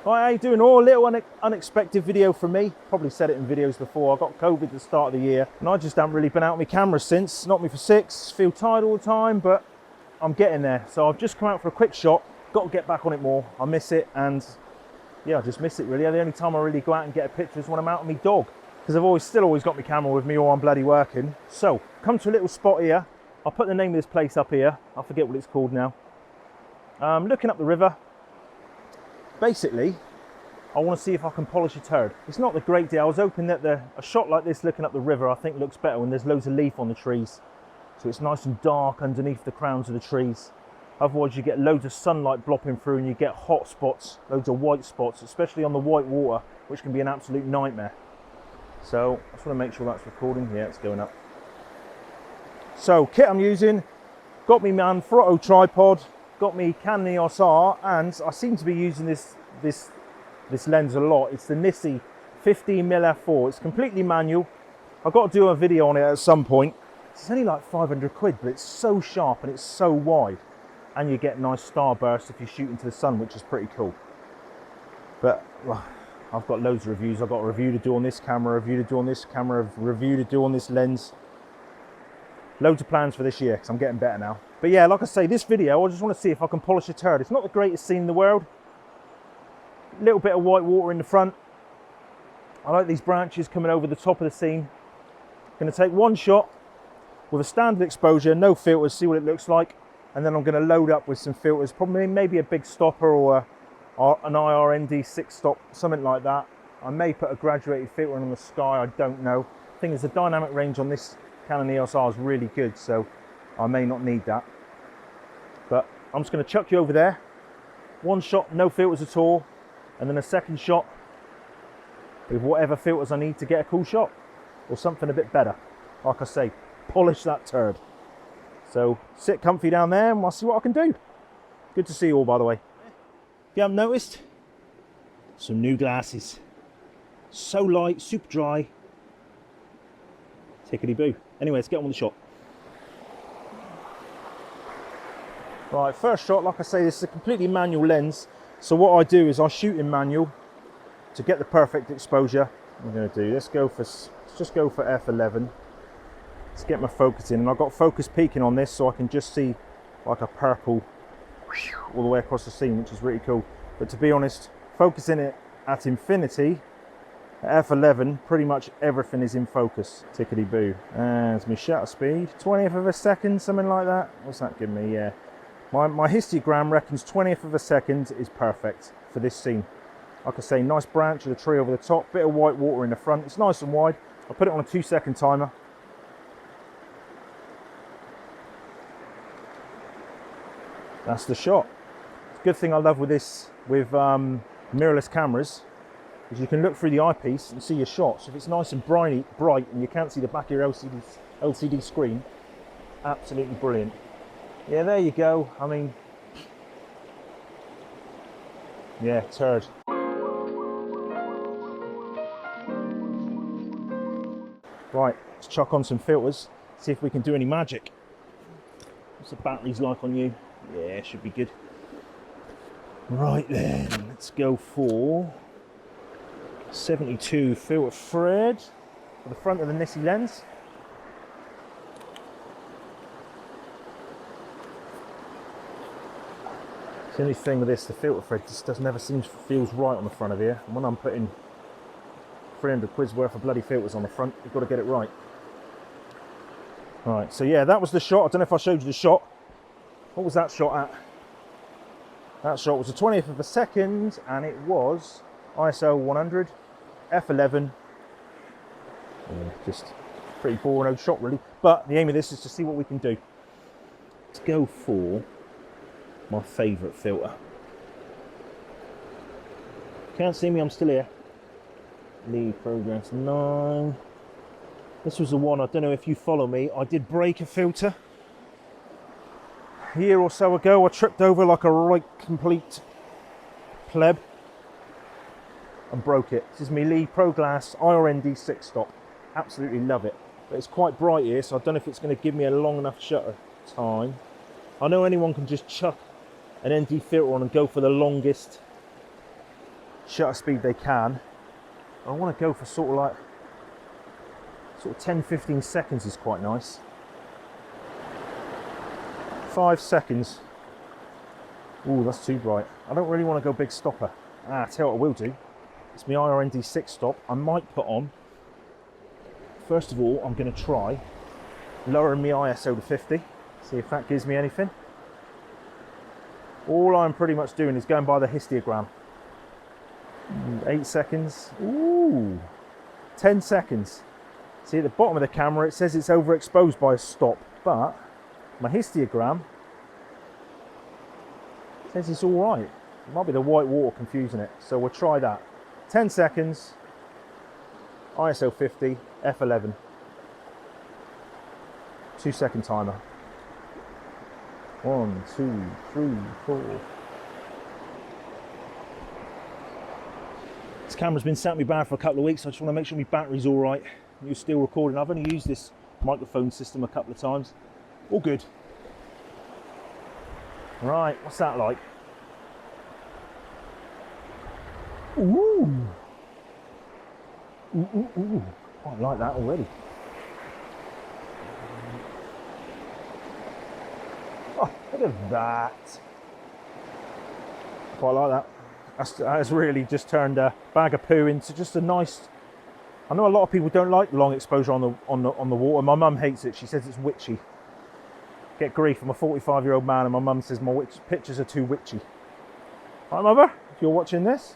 Right, how you doing all? A little unexpected video from me. Probably said it in videos before. I got COVID at the start of the year and I just haven't really been out with my camera since. Not me for six. Feel tired all the time, but I'm getting there. So I've just come out for a quick shot. Got to get back on it more. I miss it, and yeah, I just miss it really. The only time I really go out and get a picture is when I'm out with my dog, because I've still always got my camera with me or I'm bloody working. So come to a little spot here. I'll put the name of this place up here. I forget what it's called now. Looking up the river. Basically, I want to see if I can polish a turd. It's not the great day. I was hoping that a shot like this looking up the river I think looks better when there's loads of leaf on the trees. So it's nice and dark underneath the crowns of the trees. Otherwise you get loads of sunlight blopping through and you get hot spots, loads of white spots, especially on the white water, which can be an absolute nightmare. So I just want to make sure that's recording. Yeah, it's going up. So kit I'm using, got me Manfrotto tripod, got me Canon EOS R, and I seem to be using this lens a lot. It's the Nissi 15mm f4. It's completely manual. I've got to do a video on it at some point. It's only like 500 quid, but it's so sharp and it's so wide. And you get nice starburst if you shoot into the sun, which is pretty cool. But well, I've got loads of reviews. I've got a review to do on this camera, a review to do on this camera, a review to do on this lens. Loads of plans for this year, because I'm getting better now. But yeah, like I say, this video, I just want to see if I can polish a turd. It's not the greatest scene in the world. A little bit of white water in the front. I like these branches coming over the top of the scene. Going to take one shot with a standard exposure, no filters, see what it looks like, and then I'm going to load up with some filters, probably maybe a big stopper or an IRND 6 stop, something like that. I may put a graduated filter on the sky, I don't know. The thing is, the dynamic range on this Canon EOS R is really good, so I may not need that. But I'm just going to chuck you over there. One shot, no filters at all, and then a second shot with whatever filters I need to get a cool shot, or something a bit better. Like I say, polish that turd. So sit comfy down there and I'll see what I can do. Good to see you all, by the way. If you haven't noticed, some new glasses. So light, super dry. Tickety boo. Anyway, let's get on with the shot. Right, first shot, like I say, this is a completely manual lens. So what I do is I shoot in manual to get the perfect exposure. I'm going to do, let's just go for f11. Let's get my focus in, and I've got focus peaking on this so I can just see like a purple all the way across the scene, which is really cool. But to be honest, focusing it at infinity, at f11, pretty much everything is in focus. Tickety boo. There's my shutter speed, 20th of a second, something like that. What's that give me? Yeah. My histogram reckons 20th of a second is perfect for this scene. Like I say, nice branch of the tree over the top, bit of white water in the front. It's nice and wide. I'll put it on a 2-second timer. That's the shot. The good thing I love with this, with mirrorless cameras, is you can look through the eyepiece and see your shot. So if it's nice and bright and you can't see the back of your LCD screen, absolutely brilliant. Yeah, there you go. I mean, yeah, turd. Right, let's chuck on some filters, see if we can do any magic. What's the batteries like on you? Yeah, should be good. Right then, let's go for 72 filter thread for the front of the Nissi lens. It's the only thing with this, the filter thread just never feels right on the front of here. And when I'm putting 300 quid's worth of bloody filters on the front, you've got to get it right. Right, so yeah, that was the shot. I don't know if I showed you the shot. What was that shot at? That shot was a 20th of a second, and it was ISO 100, f11. Yeah, just pretty boring old shot really. But the aim of this is to see what we can do. Let's go for my favourite filter. Can't see me, I'm still here. Lead progress 9. This was the one, I don't know if you follow me, I did break a filter. A year or so ago, I tripped over like a right complete pleb and broke it. This is my Lee Pro Glass IRND 6 stop. Absolutely love it. But it's quite bright here, so I don't know if it's going to give me a long enough shutter time. I know anyone can just chuck an ND filter on and go for the longest shutter speed they can. I want to go for sort of 10-15 seconds is quite nice. 5 seconds. Ooh, that's too bright. I don't really want to go big stopper. I tell you what I will do. It's my IRND 6 stop. I might put on, first of all, I'm going to try lowering my ISO to 50. See if that gives me anything. All I'm pretty much doing is going by the histogram. 8 seconds. Ooh. 10 seconds. See, at the bottom of the camera it says it's overexposed by a stop, but my histogram says it's all right. It might be the white water confusing it, so we'll try that. 10 seconds, ISO 50, f11. 2 second timer. 1, 2, 3, 4. This camera's been sat me bad for a couple of weeks, so I just want to make sure my battery's all right. You're still recording. I've only used this microphone system a couple of times. All good. Right, what's that like? Ooh. Ooh, ooh, ooh. Quite like that already. Oh, look at that. Quite like that. That has really just turned a bag of poo into just a nice... I know a lot of people don't like long exposure on the water. My mum hates it. She says it's witchy. Get grief. I'm a 45-year-old man and my mum says my pictures are too witchy. Right, mother, if you're watching this.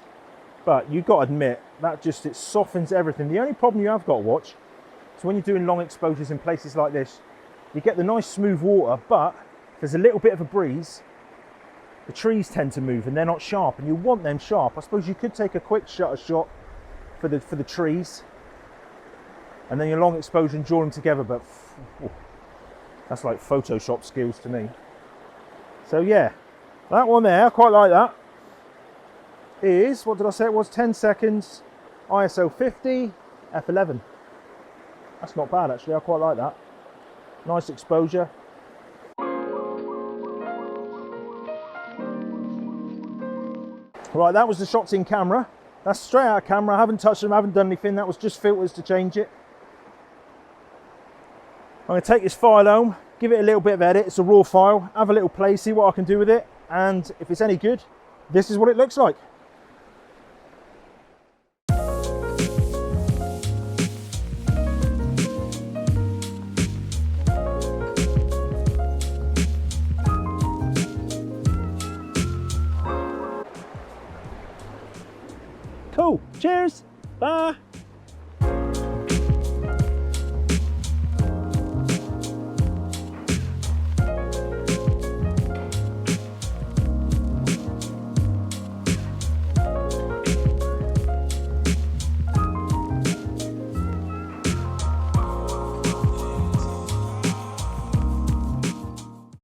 But you've got to admit, that just, it softens everything. The only problem you have got to watch is when you're doing long exposures in places like this, you get the nice smooth water, but there's a little bit of a breeze. The trees tend to move and they're not sharp, and you want them sharp. I suppose you could take a quick shutter shot for the trees, and then your long exposure and draw them together, but that's like Photoshop skills to me. So yeah, that one there, I quite like that. Is, what did I say it was, 10 seconds, ISO 50, f11. That's not bad actually, I quite like that. Nice exposure. Right, that was the shots in camera. That's straight out of camera. I haven't touched them, I haven't done anything. That was just filters to change it. I'm going to take this file home, give it a little bit of edit. It's a raw file. Have a little play, see what I can do with it. And if it's any good, this is what it looks like. Cool. Cheers. Bye.